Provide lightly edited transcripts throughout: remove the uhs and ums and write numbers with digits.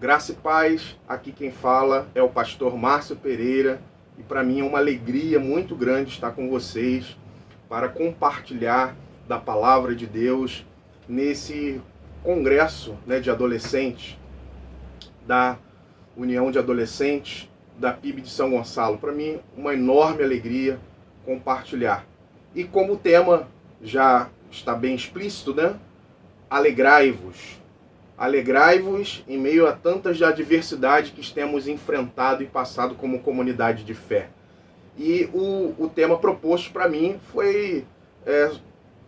Graça e paz, aqui quem fala é o pastor Márcio Pereira e para mim é uma alegria muito grande estar com vocês para compartilhar da palavra de Deus nesse congresso de adolescentes da União de Adolescentes da PIB de São Gonçalo. Para mim, uma enorme alegria compartilhar. E como o tema já está bem explícito, Alegrai-vos. Alegrai-vos em meio a tantas adversidades que temos enfrentado e passado como comunidade de fé. E o tema proposto para mim foi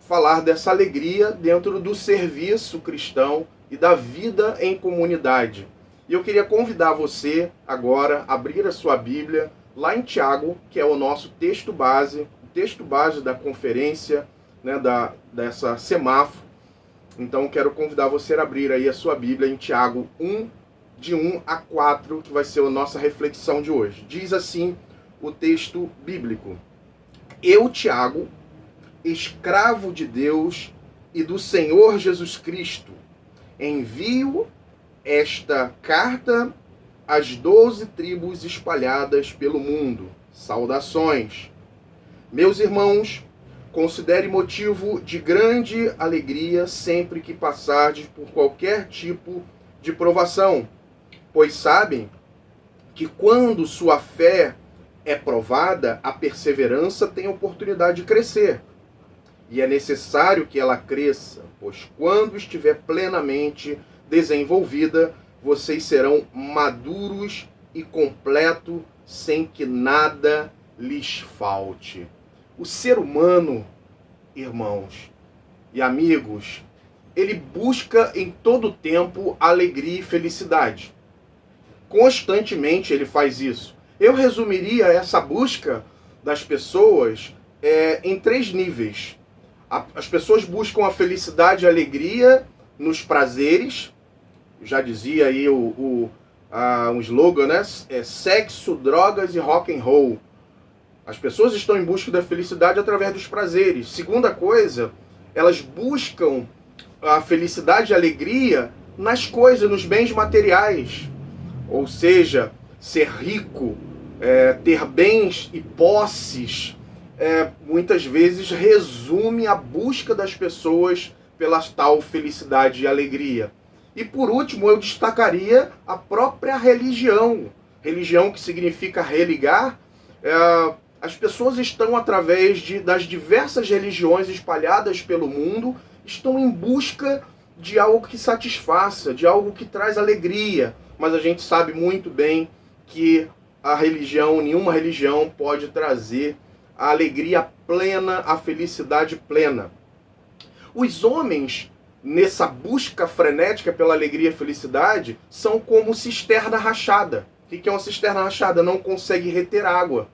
falar dessa alegria dentro do serviço cristão e da vida em comunidade. E eu queria convidar você agora a abrir a sua Bíblia lá em Tiago, que é o nosso texto base, o texto base da conferência, dessa semáforo. Então quero convidar você a abrir aí a sua Bíblia em Tiago 1, de 1 a 4, que vai ser a nossa reflexão de hoje. Diz assim o texto bíblico: Eu, Tiago, escravo de Deus e do Senhor Jesus Cristo, envio esta carta às 12 tribos espalhadas pelo mundo. Saudações. Meus irmãos, considere motivo de grande alegria sempre que passardes por qualquer tipo de provação, pois sabem que quando sua fé é provada, a perseverança tem oportunidade de crescer. E é necessário que ela cresça, pois quando estiver plenamente desenvolvida, vocês serão maduros e completos, sem que nada lhes falte. O ser humano, irmãos e amigos, ele busca em todo tempo alegria e felicidade. Constantemente ele faz isso. Eu resumiria essa busca das pessoas em 3 níveis. As pessoas buscam a felicidade e a alegria nos prazeres. Já dizia aí um slogan, sexo, drogas e rock and roll. As pessoas estão em busca da felicidade através dos prazeres. Segunda coisa, elas buscam a felicidade e a alegria nas coisas, nos bens materiais. Ou seja, ser rico, ter bens e posses, muitas vezes resume a busca das pessoas pela tal felicidade e alegria. E por último, eu destacaria a própria religião. Religião, que significa religar. As pessoas estão, através das diversas religiões espalhadas pelo mundo, estão em busca de algo que satisfaça, de algo que traz alegria. Mas a gente sabe muito bem que nenhuma religião pode trazer a alegria plena, a felicidade plena. Os homens, nessa busca frenética pela alegria e felicidade, são como cisterna rachada. O que é uma cisterna rachada? Não consegue reter água.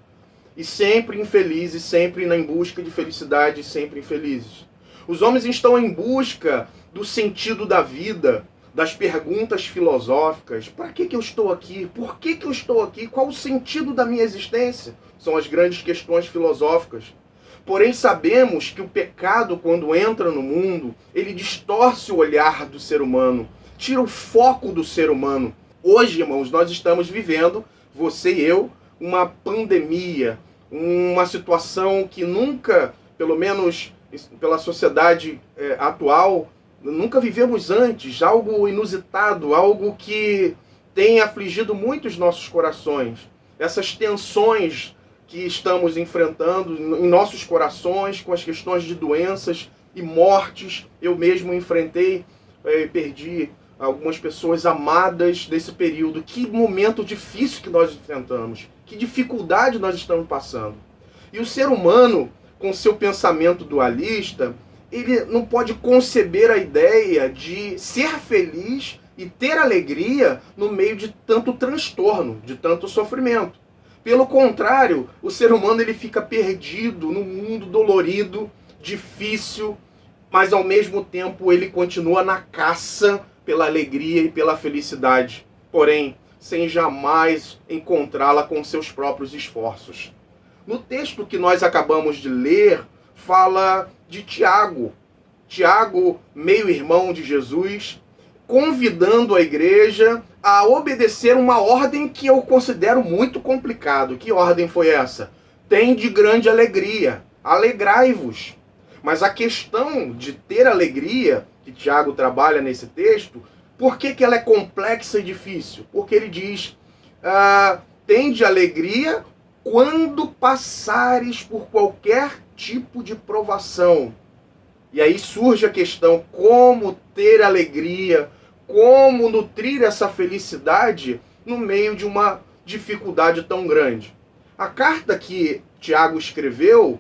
E sempre infelizes, sempre em busca de felicidade, sempre infelizes. Os homens estão em busca do sentido da vida, das perguntas filosóficas. Para que eu estou aqui? Por que eu estou aqui? Qual o sentido da minha existência? São as grandes questões filosóficas. Porém, sabemos que o pecado, quando entra no mundo, ele distorce o olhar do ser humano, tira o foco do ser humano. Hoje, irmãos, nós estamos vivendo, você e eu, uma pandemia, uma situação que nunca, pelo menos pela sociedade atual, nunca vivemos antes, algo inusitado, algo que tem afligido muito os nossos corações. Essas tensões que estamos enfrentando em nossos corações, com as questões de doenças e mortes. Eu mesmo enfrentei, perdi algumas pessoas amadas desse período. Que momento difícil que nós enfrentamos. Que dificuldade nós estamos passando. E o ser humano, com seu pensamento dualista, ele não pode conceber a ideia de ser feliz e ter alegria no meio de tanto transtorno, de tanto sofrimento. Pelo contrário, o ser humano ele fica perdido no mundo dolorido, difícil, mas ao mesmo tempo ele continua na caça pela alegria e pela felicidade. Porém, sem jamais encontrá-la com seus próprios esforços. No texto que nós acabamos de ler, fala de Tiago. Tiago, meio-irmão de Jesus, convidando a igreja a obedecer uma ordem que eu considero muito complicado. Que ordem foi essa? Tende grande alegria, alegrai-vos. Mas a questão de ter alegria, que Tiago trabalha nesse texto, por que ela é complexa e difícil? Porque ele diz, tende alegria quando passares por qualquer tipo de provação. E aí surge a questão, como ter alegria, como nutrir essa felicidade no meio de uma dificuldade tão grande. A carta que Tiago escreveu,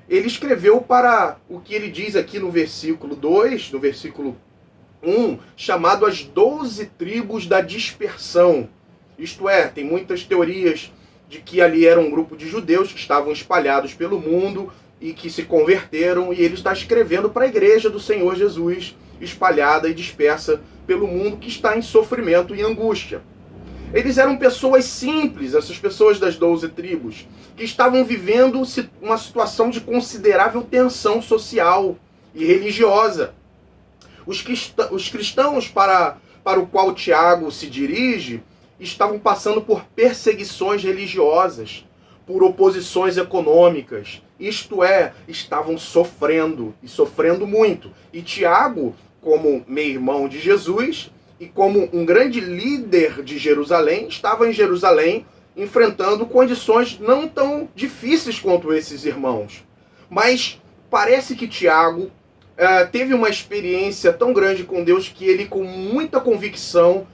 ele escreveu para o que ele diz aqui no versículo 2, no versículo 1, chamado as 12 tribos da dispersão. Isto é, tem muitas teorias de que ali era um grupo de judeus que estavam espalhados pelo mundo e que se converteram, e ele está escrevendo para a igreja do Senhor Jesus, espalhada e dispersa pelo mundo, que está em sofrimento e angústia. Eles eram pessoas simples, essas pessoas das 12 tribos, que estavam vivendo uma situação de considerável tensão social e religiosa. Os cristãos para o qual Tiago se dirige estavam passando por perseguições religiosas, por oposições econômicas, isto é, estavam sofrendo, e sofrendo muito. E Tiago, como meio-irmão de Jesus, e como um grande líder de Jerusalém, estava em Jerusalém enfrentando condições não tão difíceis quanto esses irmãos. Mas parece que Tiago teve uma experiência tão grande com Deus que ele, com muita convicção,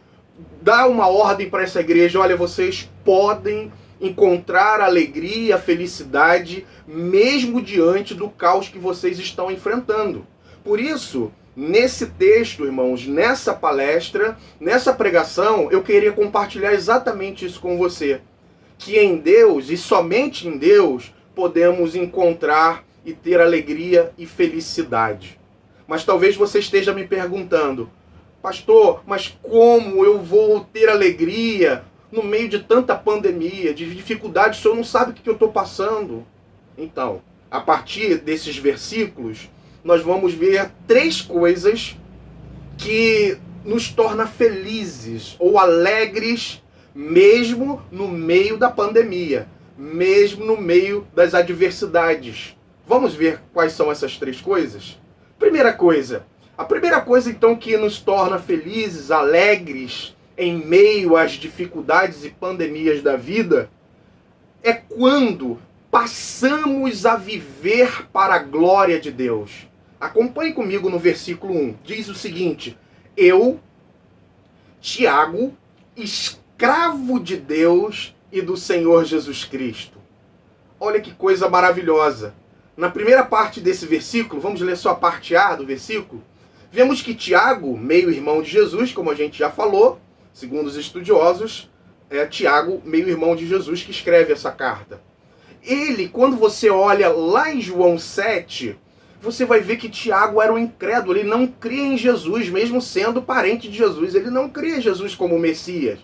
dá uma ordem para essa igreja: olha, vocês podem encontrar alegria, felicidade, mesmo diante do caos que vocês estão enfrentando. Por isso, nesse texto, irmãos, nessa palestra, nessa pregação, eu queria compartilhar exatamente isso com você. Que em Deus, e somente em Deus, podemos encontrar e ter alegria e felicidade. Mas talvez você esteja me perguntando: pastor, mas como eu vou ter alegria no meio de tanta pandemia, de dificuldade, o senhor não sabe o que eu estou passando? Então, a partir desses versículos, nós vamos ver 3 coisas que nos tornam felizes ou alegres, mesmo no meio da pandemia, mesmo no meio das adversidades. Vamos ver quais são essas 3 coisas? A primeira coisa então que nos torna felizes, alegres, em meio às dificuldades e pandemias da vida, é quando passamos a viver para a glória de Deus. Acompanhe comigo no versículo 1. Diz o seguinte: eu, Tiago, escravo de Deus e do Senhor Jesus Cristo. Olha que coisa maravilhosa. Na primeira parte desse versículo, vamos ler só a parte A do versículo, vemos que Tiago, meio-irmão de Jesus, como a gente já falou, segundo os estudiosos, é Tiago, meio-irmão de Jesus, que escreve essa carta. Ele, quando você olha lá em João 7, você vai ver que Tiago era um incrédulo, ele não cria em Jesus, mesmo sendo parente de Jesus, ele não cria em Jesus como Messias.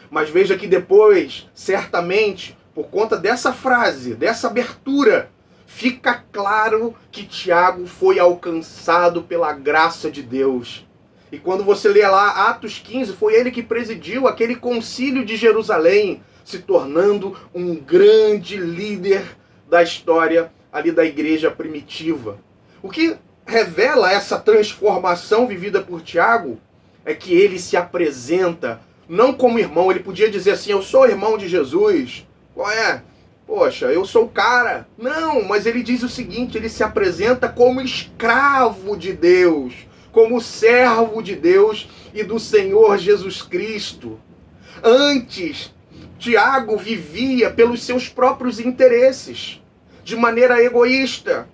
Mas veja que depois, certamente, por conta dessa frase, dessa abertura, fica claro que Tiago foi alcançado pela graça de Deus. E quando você lê lá Atos 15, foi ele que presidiu aquele concílio de Jerusalém, se tornando um grande líder da história ali da igreja primitiva. O que revela essa transformação vivida por Tiago é que ele se apresenta não como irmão. Ele podia dizer assim: eu sou irmão de Jesus. Qual é? Poxa, eu sou o cara. Não, mas ele diz o seguinte: ele se apresenta como escravo de Deus, como servo de Deus e do Senhor Jesus Cristo. Antes, Tiago vivia pelos seus próprios interesses, de maneira egoísta,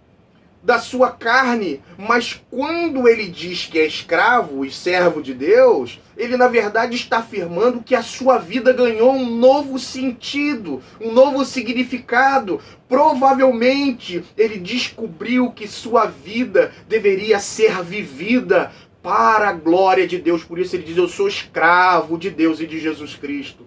da sua carne, mas quando ele diz que é escravo e servo de Deus, ele na verdade está afirmando que a sua vida ganhou um novo sentido, um novo significado. Provavelmente ele descobriu que sua vida deveria ser vivida para a glória de Deus. Por isso ele diz: eu sou escravo de Deus e de Jesus Cristo.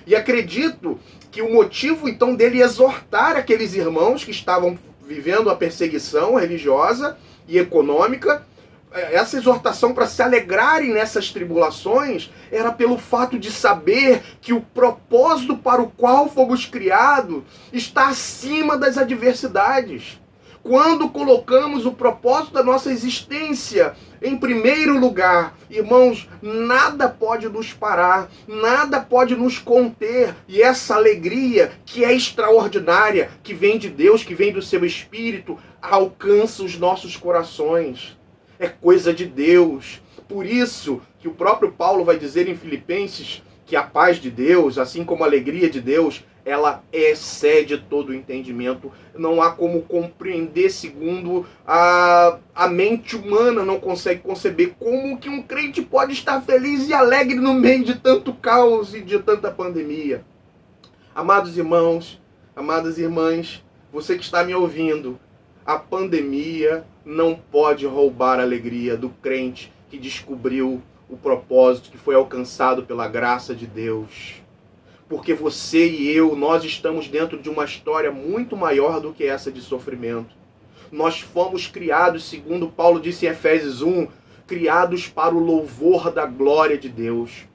E acredito que o motivo então dele exortar aqueles irmãos que estavam vivendo a perseguição religiosa e econômica essa exortação para se alegrarem nessas tribulações era pelo fato de saber que o propósito para o qual fomos criados está acima das adversidades. Quando colocamos o propósito da nossa existência em primeiro lugar, irmãos, nada pode nos parar, nada pode nos conter. E essa alegria que é extraordinária, que vem de Deus, que vem do seu Espírito, alcança os nossos corações. É coisa de Deus. Por isso que o próprio Paulo vai dizer em Filipenses que a paz de Deus, assim como a alegria de Deus, ela excede todo o entendimento. Não há como compreender segundo a mente humana, não consegue conceber como que um crente pode estar feliz e alegre no meio de tanto caos e de tanta pandemia. Amados irmãos, amadas irmãs, você que está me ouvindo, a pandemia não pode roubar a alegria do crente que descobriu o propósito que foi alcançado pela graça de Deus. Porque você e eu, nós estamos dentro de uma história muito maior do que essa de sofrimento. Nós fomos criados, segundo Paulo disse em Efésios 1, criados para o louvor da glória de Deus.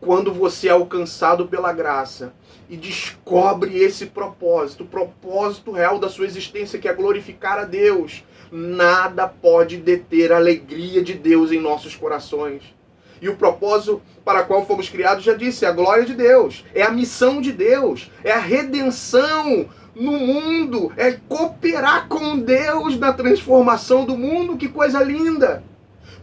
Quando você é alcançado pela graça e descobre esse propósito, o propósito real da sua existência, que é glorificar a Deus, nada pode deter a alegria de Deus em nossos corações. E o propósito para o qual fomos criados, já disse, é a glória de Deus, é a missão de Deus, é a redenção no mundo, é cooperar com Deus na transformação do mundo. Que coisa linda!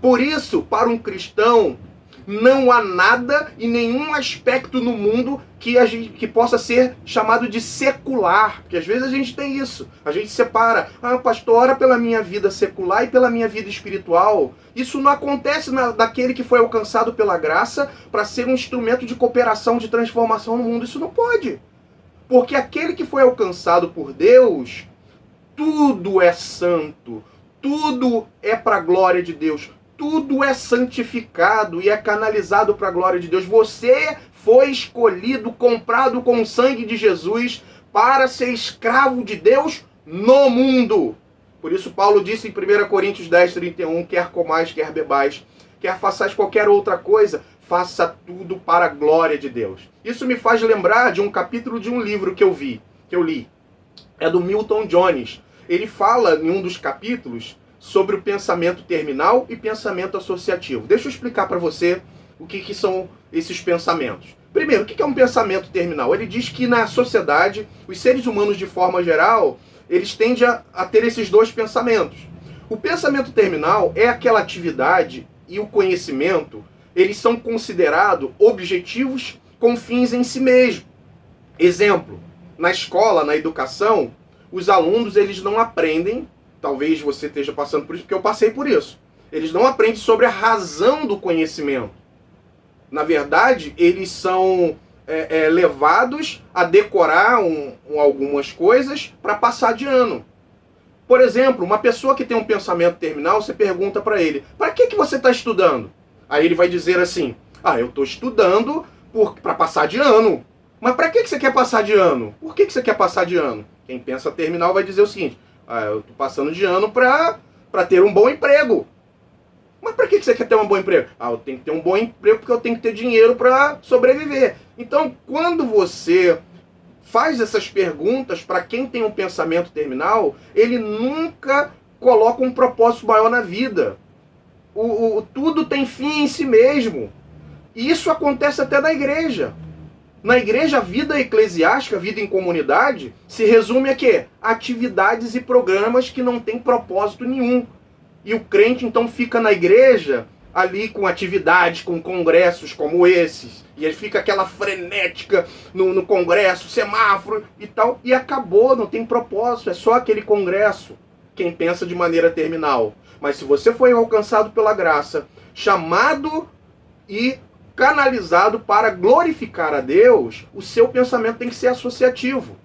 Por isso, para um cristão, não há nada e nenhum aspecto no mundo que possa ser chamado de secular. Porque às vezes a gente tem isso. A gente separa. Pastor, ora pela minha vida secular e pela minha vida espiritual. Isso não acontece daquele que foi alcançado pela graça para ser um instrumento de cooperação, de transformação no mundo. Isso não pode. Porque aquele que foi alcançado por Deus, tudo é santo. Tudo é para a glória de Deus. Tudo é santificado e é canalizado para a glória de Deus. Você foi escolhido, comprado com o sangue de Jesus para ser escravo de Deus no mundo. Por isso Paulo disse em 1 Coríntios 10, 31, quer comais, quer bebais, quer façais qualquer outra coisa, faça tudo para a glória de Deus. Isso me faz lembrar de um capítulo de um livro que eu li. É do Milton Jones. Ele fala em um dos capítulos sobre o pensamento terminal e pensamento associativo. Deixa eu explicar para você o que são esses pensamentos. Primeiro, o que é um pensamento terminal? Ele diz que na sociedade, os seres humanos de forma geral, eles tendem a ter esses dois pensamentos. O pensamento terminal é aquela atividade e o conhecimento, eles são considerados objetivos com fins em si mesmo. Exemplo, na escola, na educação, os alunos eles não aprendem. Talvez você esteja passando por isso, porque eu passei por isso. Eles não aprendem sobre a razão do conhecimento. Na verdade, eles são levados a decorar algumas coisas para passar de ano. Por exemplo, uma pessoa que tem um pensamento terminal, você pergunta para ele, para que você está estudando? Aí ele vai dizer assim, eu estou estudando para passar de ano. Mas para que você quer passar de ano? Por que você quer passar de ano? Quem pensa terminal vai dizer o seguinte, eu estou passando de ano para ter um bom emprego. Mas para que você quer ter um bom emprego? Eu tenho que ter um bom emprego porque eu tenho que ter dinheiro para sobreviver. Então, quando você faz essas perguntas para quem tem um pensamento terminal, ele nunca coloca um propósito maior na vida. Tudo tem fim em si mesmo. E isso acontece até na igreja. Na igreja, a vida eclesiástica, a vida em comunidade, se resume a quê? Atividades e programas que não têm propósito nenhum. E o crente, então, fica na igreja, ali com atividades, com congressos como esses. E ele fica aquela frenética no congresso, semáforo e tal. E acabou, não tem propósito, é só aquele congresso. Quem pensa de maneira terminal. Mas se você foi alcançado pela graça, chamado e canalizado para glorificar a Deus, o seu pensamento tem que ser associativo.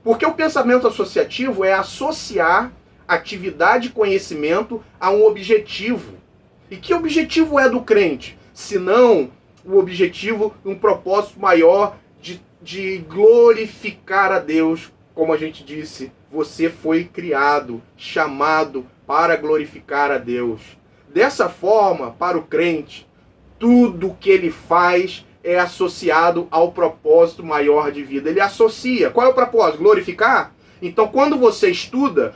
Porque o pensamento associativo é associar atividade e conhecimento a um objetivo. E que objetivo é do crente? Senão o objetivo, um propósito maior de glorificar a Deus. Como a gente disse, você foi criado, chamado para glorificar a Deus. Dessa forma, para o crente, tudo que ele faz é associado ao propósito maior de vida. Ele associa. Qual é o propósito? Glorificar? Então, quando você estuda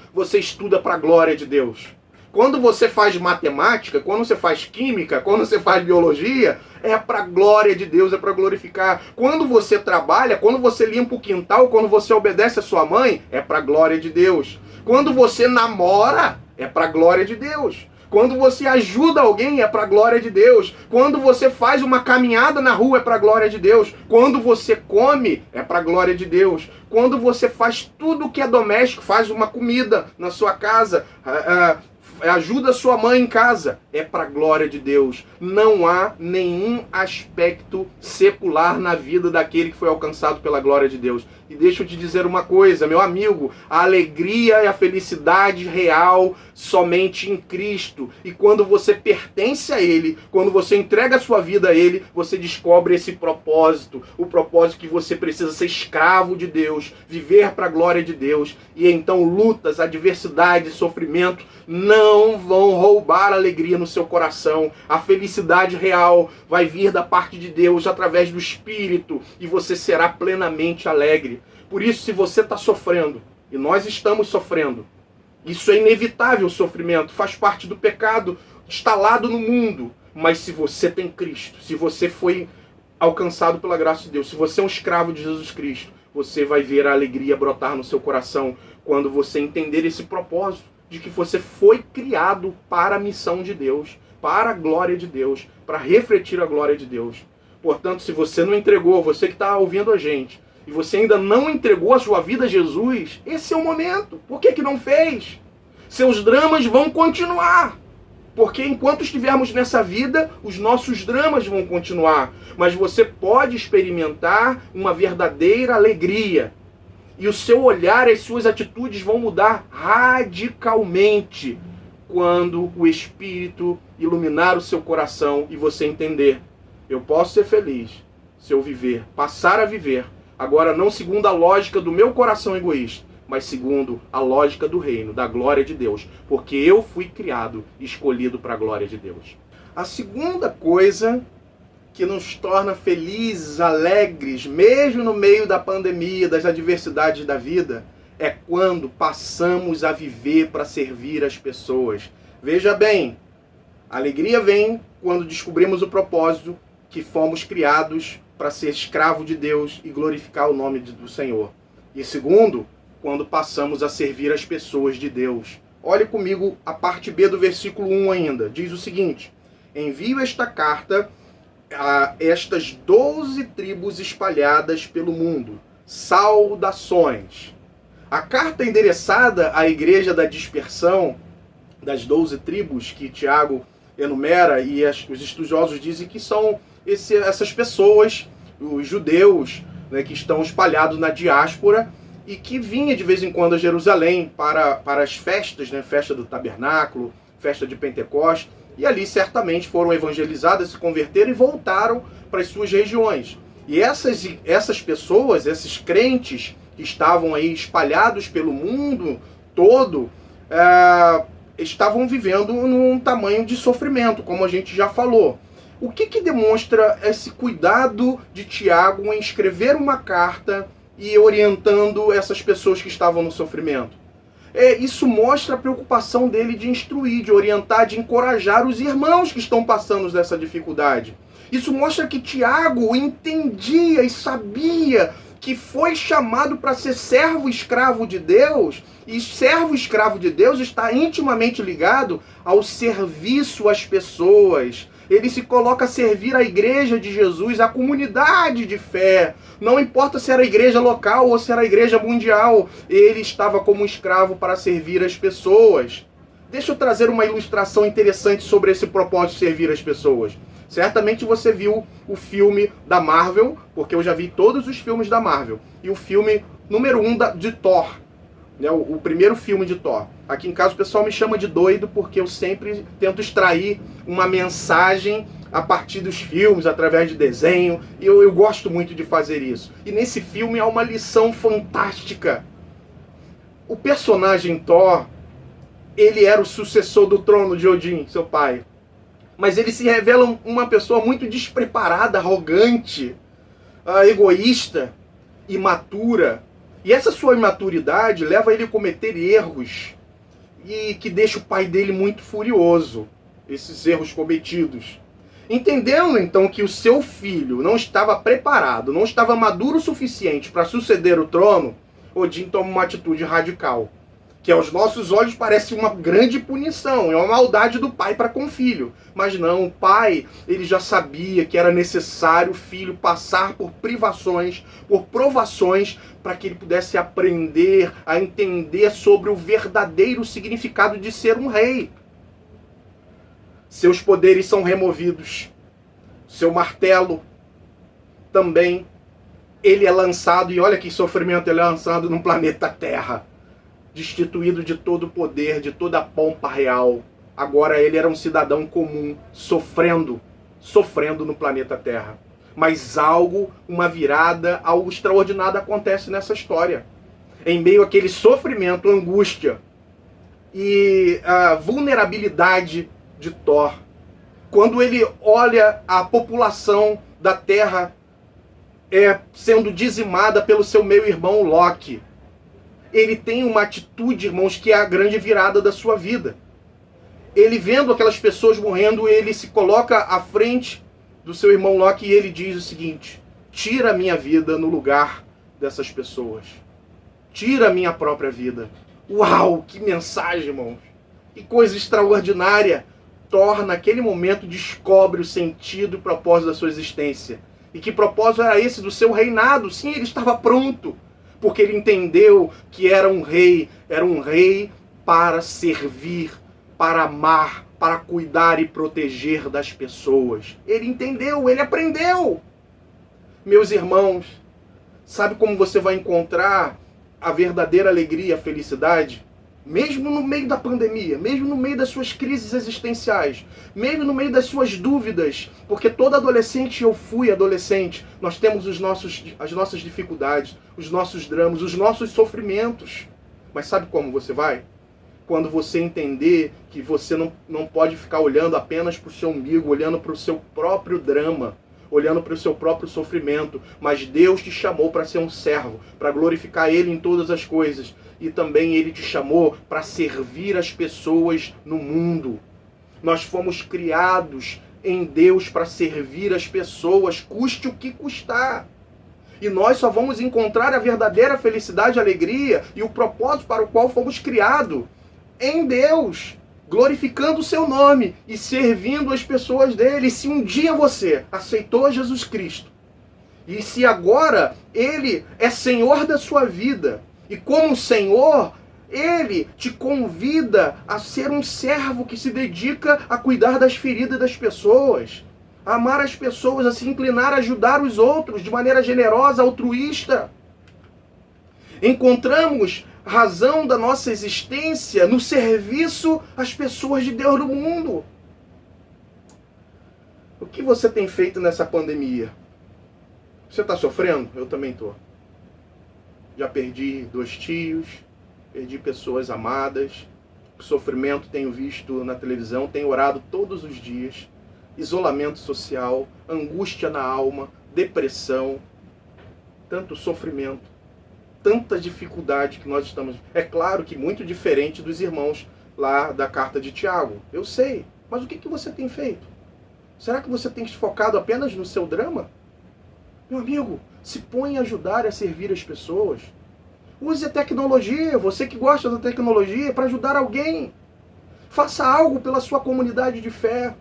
para a glória de Deus. Quando você faz matemática, quando você faz química, quando você faz biologia, é para a glória de Deus, é para glorificar. Quando você trabalha, quando você limpa o quintal, quando você obedece a sua mãe, é para a glória de Deus. Quando você namora, é para a glória de Deus. Quando você ajuda alguém, é para a glória de Deus. Quando você faz uma caminhada na rua, é para a glória de Deus. Quando você come, é para a glória de Deus. Quando você faz tudo que é doméstico, faz uma comida na sua casa, ajuda sua mãe em casa, é para a glória de Deus. Não há nenhum aspecto secular na vida daquele que foi alcançado pela glória de Deus. E deixa eu te dizer uma coisa, meu amigo, a alegria e a felicidade real somente em Cristo. E quando você pertence a Ele, quando você entrega a sua vida a Ele, você descobre esse propósito, o propósito que você precisa ser escravo de Deus, viver para a glória de Deus. E então lutas, adversidades, sofrimento não vão roubar a alegria no seu coração. A felicidade real vai vir da parte de Deus através do Espírito e você será plenamente alegre. Por isso, se você está sofrendo, e nós estamos sofrendo, isso é inevitável, o sofrimento, faz parte do pecado instalado no mundo. Mas se você tem Cristo, se você foi alcançado pela graça de Deus, se você é um escravo de Jesus Cristo, você vai ver a alegria brotar no seu coração quando você entender esse propósito de que você foi criado para a missão de Deus, para a glória de Deus, para refletir a glória de Deus. Portanto, se você não entregou, você que está ouvindo a gente, e você ainda não entregou a sua vida a Jesus, esse é o momento. Por que não fez? Seus dramas vão continuar. Porque enquanto estivermos nessa vida, os nossos dramas vão continuar. Mas você pode experimentar uma verdadeira alegria. E o seu olhar, as suas atitudes vão mudar radicalmente quando o Espírito iluminar o seu coração e você entender: eu posso ser feliz se eu viver, passar a viver, agora não segundo a lógica do meu coração egoísta, mas segundo a lógica do reino, da glória de Deus, porque eu fui criado e escolhido para a glória de Deus. A segunda coisa que nos torna felizes, alegres, mesmo no meio da pandemia, das adversidades da vida, é quando passamos a viver para servir as pessoas. Veja bem, a alegria vem quando descobrimos o propósito que fomos criados para ser escravo de Deus e glorificar o nome do Senhor. E segundo, quando passamos a servir as pessoas de Deus. Olhe comigo a parte B do versículo 1 ainda. Diz o seguinte: envio esta carta a estas 12 tribos espalhadas pelo mundo. Saudações. A carta endereçada à igreja da dispersão, das 12 tribos que Tiago enumera, e os estudiosos dizem que são essas pessoas, os judeus, né, que estão espalhados na diáspora e que vinha de vez em quando a Jerusalém para as festas, né, festa do tabernáculo, festa de Pentecostes, e ali certamente foram evangelizadas, se converteram e voltaram para as suas regiões. E essas pessoas, esses crentes que estavam aí espalhados pelo mundo todo, estavam vivendo num tamanho de sofrimento, como a gente já falou. O que demonstra esse cuidado de Tiago em escrever uma carta e orientando essas pessoas que estavam no sofrimento? Isso mostra a preocupação dele de instruir, de orientar, de encorajar os irmãos que estão passando dessa dificuldade. Isso mostra que Tiago entendia e sabia que foi chamado para ser servo escravo de Deus, e servo escravo de Deus está intimamente ligado ao serviço às pessoas. Ele se coloca a servir a igreja de Jesus, a comunidade de fé. Não importa se era a igreja local ou se era a igreja mundial, ele estava como escravo para servir as pessoas. Deixa eu trazer uma ilustração interessante sobre esse propósito de servir as pessoas. Certamente você viu o filme da Marvel, porque eu já vi todos os filmes da Marvel. E o filme número 1 de Thor, né, o primeiro filme de Thor. Aqui em casa o pessoal me chama de doido, porque eu sempre tento extrair uma mensagem a partir dos filmes, através de desenho. E eu gosto muito de fazer isso. E nesse filme há uma lição fantástica. O personagem Thor, ele era o sucessor do trono de Odin, seu pai. mas ele se revela uma pessoa muito despreparada, arrogante, egoísta, imatura. E essa sua imaturidade leva ele a cometer erros e que deixa o pai dele muito furioso, esses erros cometidos. Entendendo então que o seu filho não estava preparado, não estava maduro o suficiente para suceder o trono, Odin toma uma atitude radical, que aos nossos olhos parece uma grande punição, é uma maldade do pai para com o filho. Mas não, o pai, ele já sabia que era necessário o filho passar por privações, por provações, para que ele pudesse aprender a entender sobre o verdadeiro significado de ser um rei. Seus poderes são removidos, seu martelo também, ele é lançado, e olha que sofrimento, ele é lançado no planeta Terra, destituído de todo o poder, de toda a pompa real. Agora ele era um cidadão comum, sofrendo no planeta Terra. Mas uma virada, algo extraordinário acontece nessa história. Em meio àquele sofrimento, angústia e a vulnerabilidade de Thor, quando ele olha a população da Terra sendo dizimada pelo seu meio-irmão Loki, ele tem uma atitude, irmãos, que é a grande virada da sua vida. Ele vendo aquelas pessoas morrendo, ele se coloca à frente do seu irmão Loki e ele diz o seguinte: tira a minha vida no lugar dessas pessoas. Tira a minha própria vida. Uau, que mensagem, irmãos. Que coisa extraordinária. Thor, naquele momento, descobre o sentido e o propósito da sua existência. E que propósito era esse do seu reinado? Sim, ele estava pronto. Porque ele entendeu que era um rei para servir, para amar, para cuidar e proteger das pessoas. Ele entendeu, ele aprendeu. Meus irmãos, sabe como você vai encontrar a verdadeira alegria, a felicidade? Mesmo no meio da pandemia, mesmo no meio das suas crises existenciais, mesmo no meio das suas dúvidas, porque todo adolescente, eu fui adolescente, nós temos as nossas dificuldades, os nossos dramas, os nossos sofrimentos. Mas sabe como você vai? Quando você entender que você não pode ficar olhando apenas para o seu umbigo, olhando para o seu próprio drama, olhando para o seu próprio sofrimento, mas Deus te chamou para ser um servo, para glorificar Ele em todas as coisas. E também Ele te chamou para servir as pessoas no mundo. Nós fomos criados em Deus para servir as pessoas, custe o que custar. E nós só vamos encontrar a verdadeira felicidade, alegria e o propósito para o qual fomos criados em Deus, glorificando o seu nome e servindo as pessoas dele. E se um dia você aceitou Jesus Cristo, e se agora Ele é Senhor da sua vida, e como Senhor, Ele te convida a ser um servo que se dedica a cuidar das feridas das pessoas, a amar as pessoas, a se inclinar a ajudar os outros de maneira generosa, altruísta. Encontramos razão da nossa existência no serviço às pessoas de Deus no mundo. O que você tem feito nessa pandemia? Você está sofrendo? Eu também estou. Já perdi 2 tios, perdi pessoas amadas, sofrimento tenho visto na televisão, tenho orado todos os dias, isolamento social, angústia na alma, depressão, tanto sofrimento, tanta dificuldade que nós estamos... É claro que muito diferente dos irmãos lá da carta de Tiago, eu sei, mas o que você tem feito? Será que você tem se focado apenas no seu drama? Meu amigo, se põe a ajudar a servir as pessoas. Use a tecnologia, você que gosta da tecnologia, para ajudar alguém. Faça algo pela sua comunidade de fé.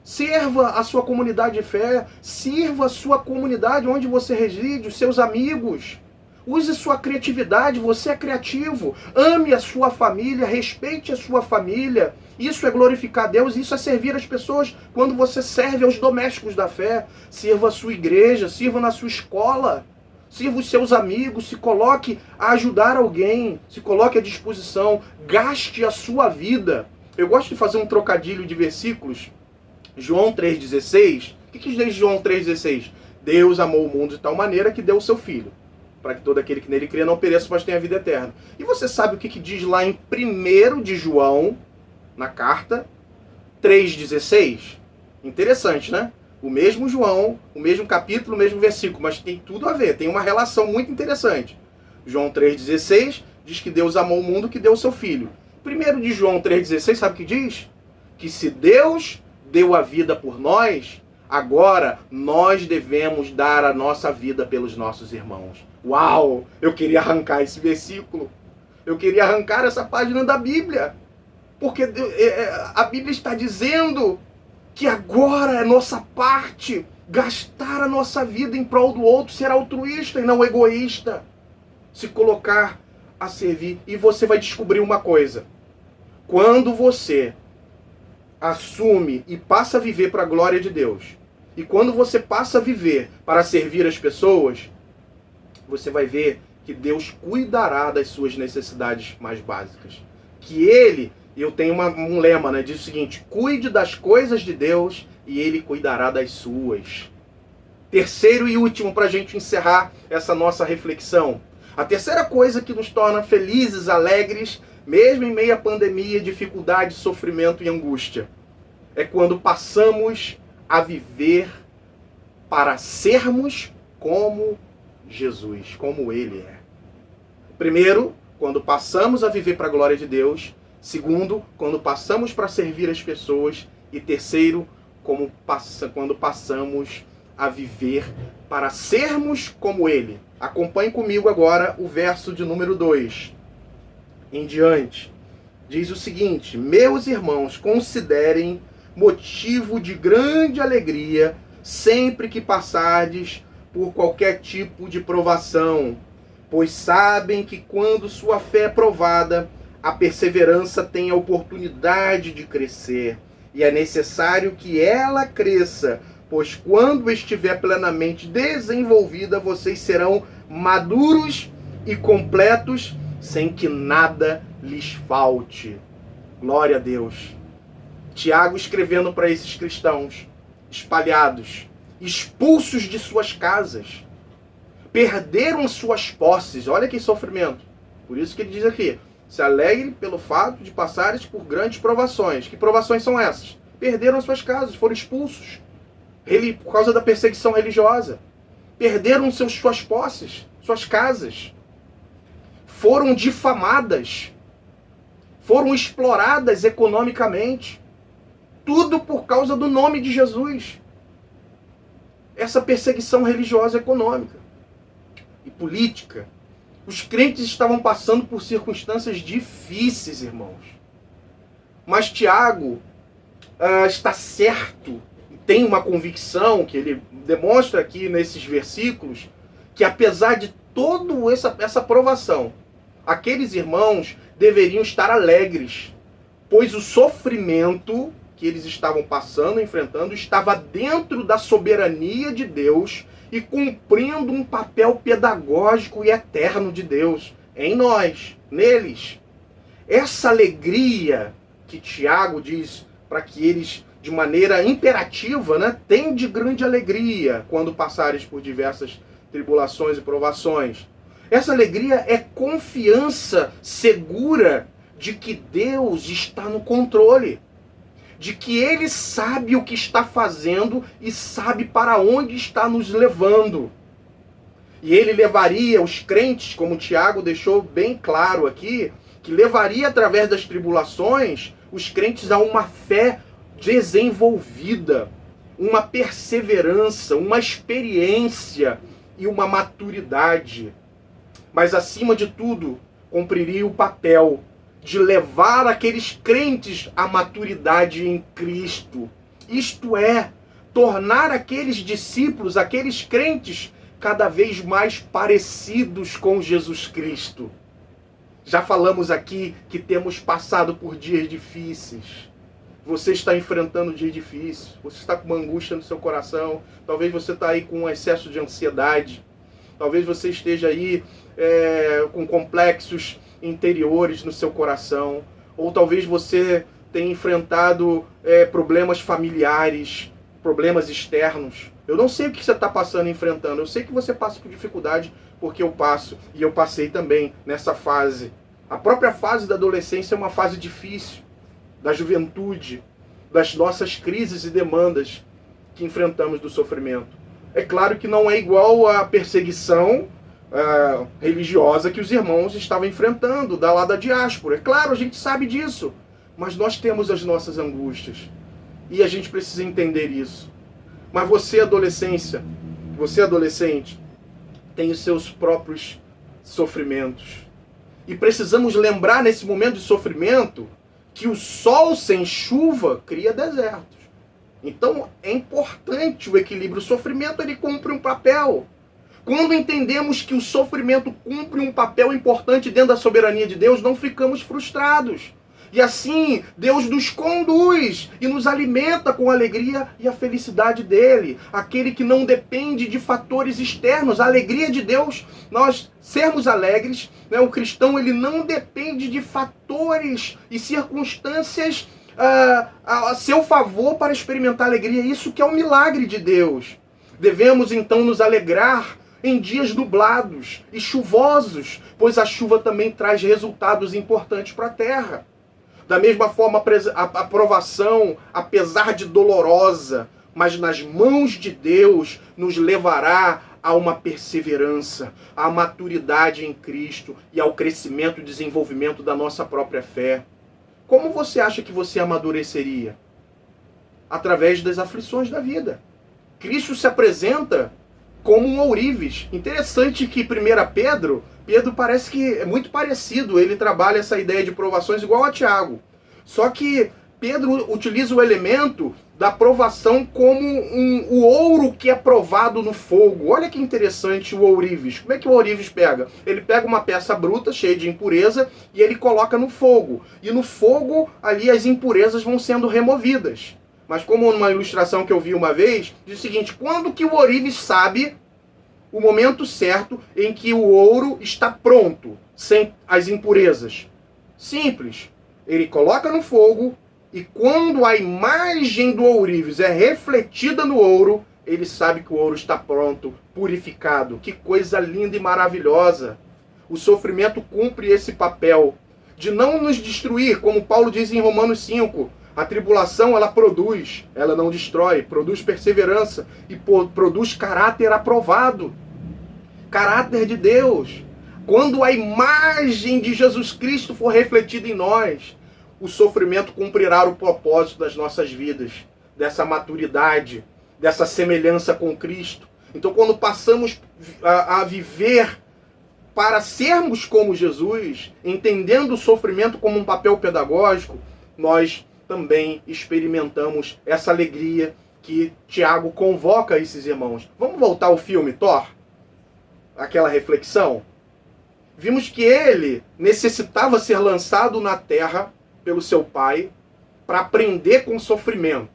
Sirva a sua comunidade de fé. Sirva a sua comunidade onde você reside, os seus amigos. Use sua criatividade, você é criativo. Ame a sua família, respeite a sua família. Isso é glorificar a Deus, isso é servir as pessoas quando você serve aos domésticos da fé. Sirva a sua igreja, sirva na sua escola, sirva os seus amigos, se coloque a ajudar alguém, se coloque à disposição, gaste a sua vida. Eu gosto de fazer um trocadilho de versículos. João 3,16. O que diz João 3,16? Deus amou o mundo de tal maneira que deu o seu Filho, para que todo aquele que nele crê não pereça, mas tenha vida eterna. E você sabe o que diz lá em 1 de João, na carta 3,16, interessante, né? O mesmo João, o mesmo capítulo, o mesmo versículo, mas tem tudo a ver, tem uma relação muito interessante. João 3,16 diz que Deus amou o mundo, que deu o seu Filho. Primeiro de João 3,16, sabe o que diz? Que se Deus deu a vida por nós, agora nós devemos dar a nossa vida pelos nossos irmãos. Uau! Eu queria arrancar esse versículo. Eu queria arrancar essa página da Bíblia. Porque a Bíblia está dizendo que agora é nossa parte gastar a nossa vida em prol do outro, ser altruísta e não egoísta. Se colocar a servir. E você vai descobrir uma coisa. Quando você assume e passa a viver para a glória de Deus, e quando você passa a viver para servir as pessoas, você vai ver que Deus cuidará das suas necessidades mais básicas. Que Ele, eu tenho um lema, né? Diz o seguinte: cuide das coisas de Deus e Ele cuidará das suas. Terceiro e último, para a gente encerrar essa nossa reflexão. A terceira coisa que nos torna felizes, alegres, mesmo em meio à pandemia, dificuldade, sofrimento e angústia, é quando passamos a viver para sermos como Jesus, como Ele é. Primeiro, quando passamos a viver para a glória de Deus. Segundo, quando passamos para servir as pessoas. E terceiro, quando passamos a viver para sermos como Ele. Acompanhe comigo agora o verso de número 2 em diante. Diz o seguinte: meus irmãos, considerem motivo de grande alegria sempre que passardes por qualquer tipo de provação, pois sabem que quando sua fé é provada, a perseverança tem a oportunidade de crescer, e é necessário que ela cresça, pois quando estiver plenamente desenvolvida, vocês serão maduros e completos, sem que nada lhes falte. Glória a Deus. Tiago escrevendo para esses cristãos espalhados, expulsos de suas casas, perderam suas posses. Olha que sofrimento. Por isso que ele diz aqui: se alegre pelo fato de passares por grandes provações. Que provações são essas? Perderam suas casas, foram expulsos por causa da perseguição religiosa. Perderam suas posses, suas casas. Foram difamadas. Foram exploradas economicamente. Tudo por causa do nome de Jesus. Essa perseguição religiosa econômica e política. Os crentes estavam passando por circunstâncias difíceis, irmãos. Mas Tiago está certo, tem uma convicção que ele demonstra aqui nesses versículos, que apesar de toda essa provação, aqueles irmãos deveriam estar alegres, pois o sofrimento que eles estavam passando, enfrentando, estava dentro da soberania de Deus e cumprindo um papel pedagógico e eterno de Deus em nós, neles. Essa alegria que Tiago diz para que eles, de maneira imperativa, né, tem de grande alegria quando passares por diversas tribulações e provações. Essa alegria é confiança segura de que Deus está no controle, de que Ele sabe o que está fazendo e sabe para onde está nos levando. E Ele levaria os crentes, como Tiago deixou bem claro aqui, que levaria através das tribulações os crentes a uma fé desenvolvida, uma perseverança, uma experiência e uma maturidade. Mas acima de tudo, cumpriria o papel de levar aqueles crentes à maturidade em Cristo. Isto é, tornar aqueles discípulos, aqueles crentes, cada vez mais parecidos com Jesus Cristo. Já falamos aqui que temos passado por dias difíceis. Você está enfrentando um dia difícil. Você está com uma angústia no seu coração. Talvez você está aí com um excesso de ansiedade. Talvez você esteja aí com complexos interiores no seu coração. Ou talvez você tenha enfrentado problemas familiares, problemas externos. Eu não sei o que você está passando e enfrentando. Eu sei que você passa por dificuldade, porque eu passo. E eu passei também nessa fase. A própria fase da adolescência é uma fase difícil, da juventude. das nossas crises e demandas que enfrentamos do sofrimento. É claro que não é igual à perseguição religiosa que os irmãos estavam enfrentando da lá da diáspora. É claro, a gente sabe disso, mas nós temos as nossas angústias e a gente precisa entender isso. Mas você, adolescente, tem os seus próprios sofrimentos. E precisamos lembrar nesse momento de sofrimento que o sol sem chuva cria desertos. Então é importante o equilíbrio. O sofrimento ele cumpre um papel. Quando entendemos que o sofrimento cumpre um papel importante dentro da soberania de Deus, não ficamos frustrados. E assim, Deus nos conduz e nos alimenta com a alegria e a felicidade dele. Aquele que não depende de fatores externos. A alegria de Deus, nós sermos alegres, né? O cristão ele não depende de fatores e circunstâncias a seu favor para experimentar alegria. Isso que é um milagre de Deus. Devemos então nos alegrar em dias nublados e chuvosos, pois a chuva também traz resultados importantes para a terra. Da mesma forma, a provação, apesar de dolorosa, mas nas mãos de Deus, nos levará a uma perseverança, à maturidade em Cristo e ao crescimento e desenvolvimento da nossa própria fé. Como você acha que você amadureceria? Através das aflições da vida. Cristo se apresenta como um ourives. Interessante que 1 Pedro parece que é muito parecido, ele trabalha essa ideia de provações igual a Tiago. Só que Pedro utiliza o elemento da provação como o ouro que é provado no fogo. Olha que interessante o ourives. Como é que o ourives pega? Ele pega uma peça bruta, cheia de impureza, e ele coloca no fogo. E no fogo, ali as impurezas vão sendo removidas. Mas como numa ilustração que eu vi uma vez, diz o seguinte: quando que o ourives sabe o momento certo em que o ouro está pronto, sem as impurezas? Simples. Ele coloca no fogo e quando a imagem do ourives é refletida no ouro, ele sabe que o ouro está pronto, purificado. Que coisa linda e maravilhosa. O sofrimento cumpre esse papel de não nos destruir, como Paulo diz em Romanos 5. A tribulação, ela produz, ela não destrói, produz perseverança e produz caráter aprovado. Caráter de Deus. Quando a imagem de Jesus Cristo for refletida em nós, o sofrimento cumprirá o propósito das nossas vidas, dessa maturidade, dessa semelhança com Cristo. Então, quando passamos a viver para sermos como Jesus, entendendo o sofrimento como um papel pedagógico, nós também experimentamos essa alegria que Tiago convoca esses irmãos. Vamos voltar ao filme Thor? Aquela reflexão? Vimos que ele necessitava ser lançado na terra pelo seu pai para aprender com o sofrimento,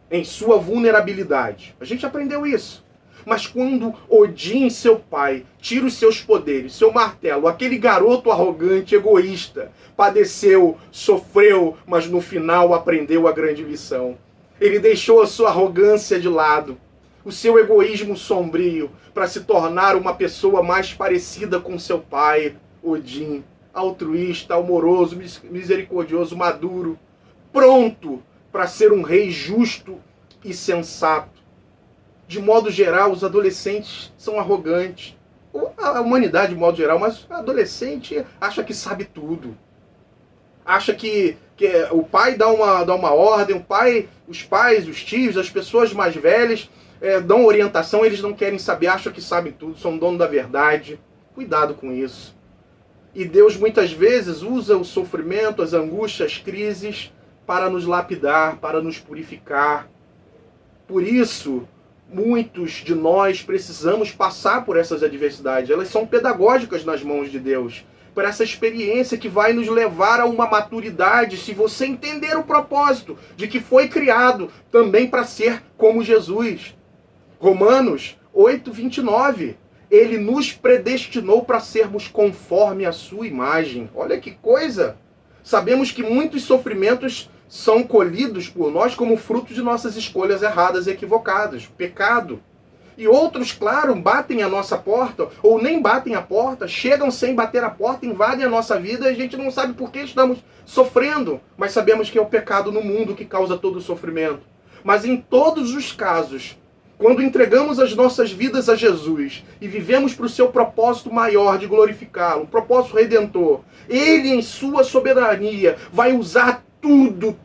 em sua vulnerabilidade. A gente aprendeu isso. Mas quando Odin, seu pai, tira os seus poderes, seu martelo, aquele garoto arrogante, egoísta, padeceu, sofreu, mas no final aprendeu a grande lição. Ele deixou a sua arrogância de lado, o seu egoísmo sombrio, para se tornar uma pessoa mais parecida com seu pai, Odin, altruísta, amoroso, misericordioso, maduro, pronto para ser um rei justo e sensato. De modo geral, os adolescentes são arrogantes. A humanidade, de modo geral, mas o adolescente acha que sabe tudo. Acha que o pai dá uma ordem, os pais, os tios, as pessoas mais velhas dão orientação, eles não querem saber, acham que sabem tudo, são dono da verdade. Cuidado com isso. E Deus muitas vezes usa o sofrimento, as angústias, as crises para nos lapidar, para nos purificar. Por isso, muitos de nós precisamos passar por essas adversidades. Elas são pedagógicas nas mãos de Deus. Por essa experiência que vai nos levar a uma maturidade, se você entender o propósito de que foi criado também para ser como Jesus. Romanos 8:29. Ele nos predestinou para sermos conforme a sua imagem. Olha que coisa! Sabemos que muitos sofrimentos são colhidos por nós como fruto de nossas escolhas erradas e equivocadas, pecado. E outros, claro, batem a nossa porta, ou nem batem a porta, chegam sem bater a porta, invadem a nossa vida e a gente não sabe por que estamos sofrendo, mas sabemos que é o pecado no mundo que causa todo o sofrimento. Mas em todos os casos, quando entregamos as nossas vidas a Jesus e vivemos para o seu propósito maior de glorificá-lo, o propósito redentor, Ele, em sua soberania, vai usar tudo,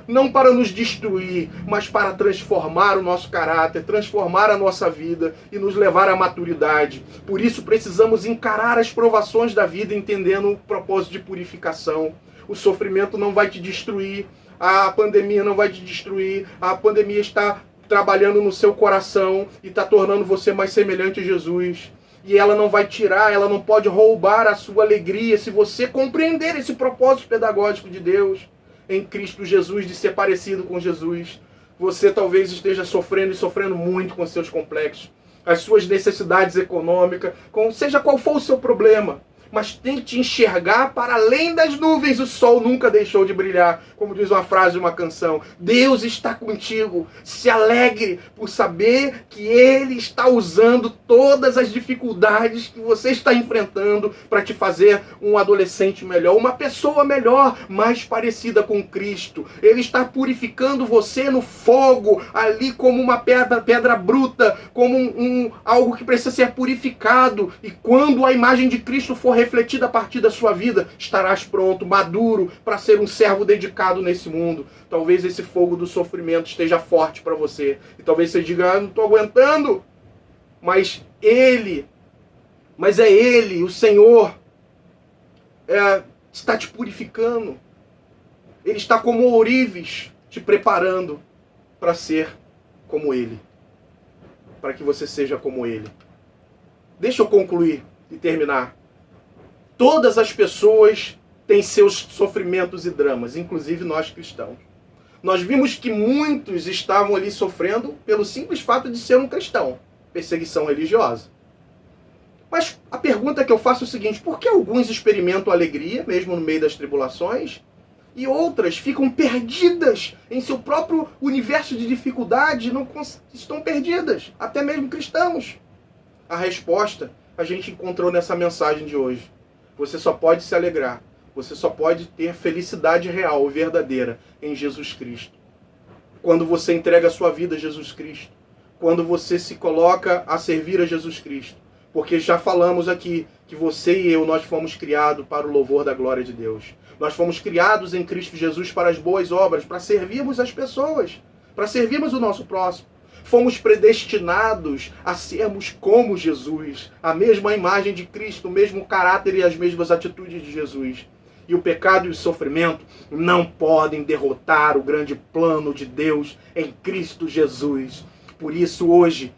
não para nos destruir, mas para transformar o nosso caráter, transformar a nossa vida e nos levar à maturidade. Por isso precisamos encarar as provações da vida entendendo o propósito de purificação. O sofrimento não vai te destruir, a pandemia não vai te destruir, a pandemia está trabalhando no seu coração e está tornando você mais semelhante a Jesus. E ela não vai tirar, ela não pode roubar a sua alegria se você compreender esse propósito pedagógico de Deus em Cristo Jesus, de ser parecido com Jesus. Você talvez esteja sofrendo e sofrendo muito com seus complexos, as suas necessidades econômicas, seja qual for o seu problema. Mas tente enxergar para além das nuvens. O sol nunca deixou de brilhar, como diz uma frase de uma canção. Deus está contigo. Se alegre por saber que Ele está usando todas as dificuldades que você está enfrentando para te fazer um adolescente melhor, uma pessoa melhor, mais parecida com Cristo. Ele está purificando você no fogo, ali como uma pedra bruta, como algo que precisa ser purificado. E quando a imagem de Cristo for refletida a partir da sua vida, estarás pronto, maduro, para ser um servo dedicado nesse mundo. Talvez esse fogo do sofrimento esteja forte para você. E talvez você diga, não estou aguentando. Mas é Ele, o Senhor, está te purificando. Ele está como ourives, te preparando para ser como Ele. Para que você seja como Ele. Deixa eu concluir e terminar. Todas as pessoas têm seus sofrimentos e dramas, inclusive nós cristãos. Nós vimos que muitos estavam ali sofrendo pelo simples fato de ser um cristão, perseguição religiosa. Mas a pergunta que eu faço é o seguinte: por que alguns experimentam alegria, mesmo no meio das tribulações, e outras ficam perdidas em seu próprio universo de dificuldade, estão perdidas, até mesmo cristãos? A resposta a gente encontrou nessa mensagem de hoje. Você só pode se alegrar, você só pode ter felicidade real, verdadeira, em Jesus Cristo. Quando você entrega a sua vida a Jesus Cristo, quando você se coloca a servir a Jesus Cristo. Porque já falamos aqui que você e eu, nós fomos criados para o louvor da glória de Deus. Nós fomos criados em Cristo Jesus para as boas obras, para servirmos as pessoas, para servirmos o nosso próximo. Fomos predestinados a sermos como Jesus, a mesma imagem de Cristo, o mesmo caráter e as mesmas atitudes de Jesus. E o pecado e o sofrimento não podem derrotar o grande plano de Deus em Cristo Jesus. Por isso hoje,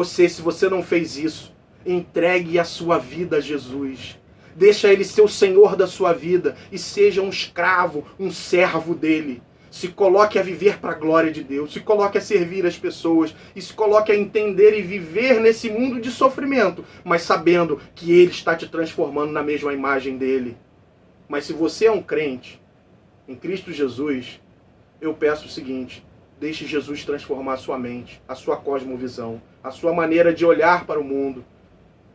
se você não fez isso, entregue a sua vida a Jesus. Deixa Ele ser o Senhor da sua vida e seja um escravo, um servo dEle. Se coloque a viver para a glória de Deus, se coloque a servir as pessoas, e se coloque a entender e viver nesse mundo de sofrimento, mas sabendo que Ele está te transformando na mesma imagem dEle. Mas se você é um crente em Cristo Jesus, eu peço o seguinte: deixe Jesus transformar a sua mente, a sua cosmovisão, a sua maneira de olhar para o mundo,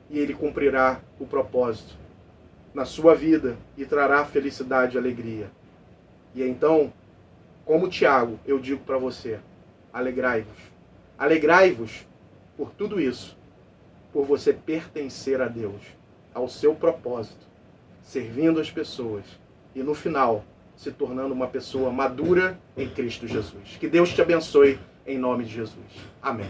e Ele cumprirá o propósito na sua vida e trará felicidade e alegria. E então, como Tiago, eu digo para você, alegrai-vos. Alegrai-vos por tudo isso, por você pertencer a Deus, ao seu propósito, servindo as pessoas e no final se tornando uma pessoa madura em Cristo Jesus. Que Deus te abençoe em nome de Jesus. Amém.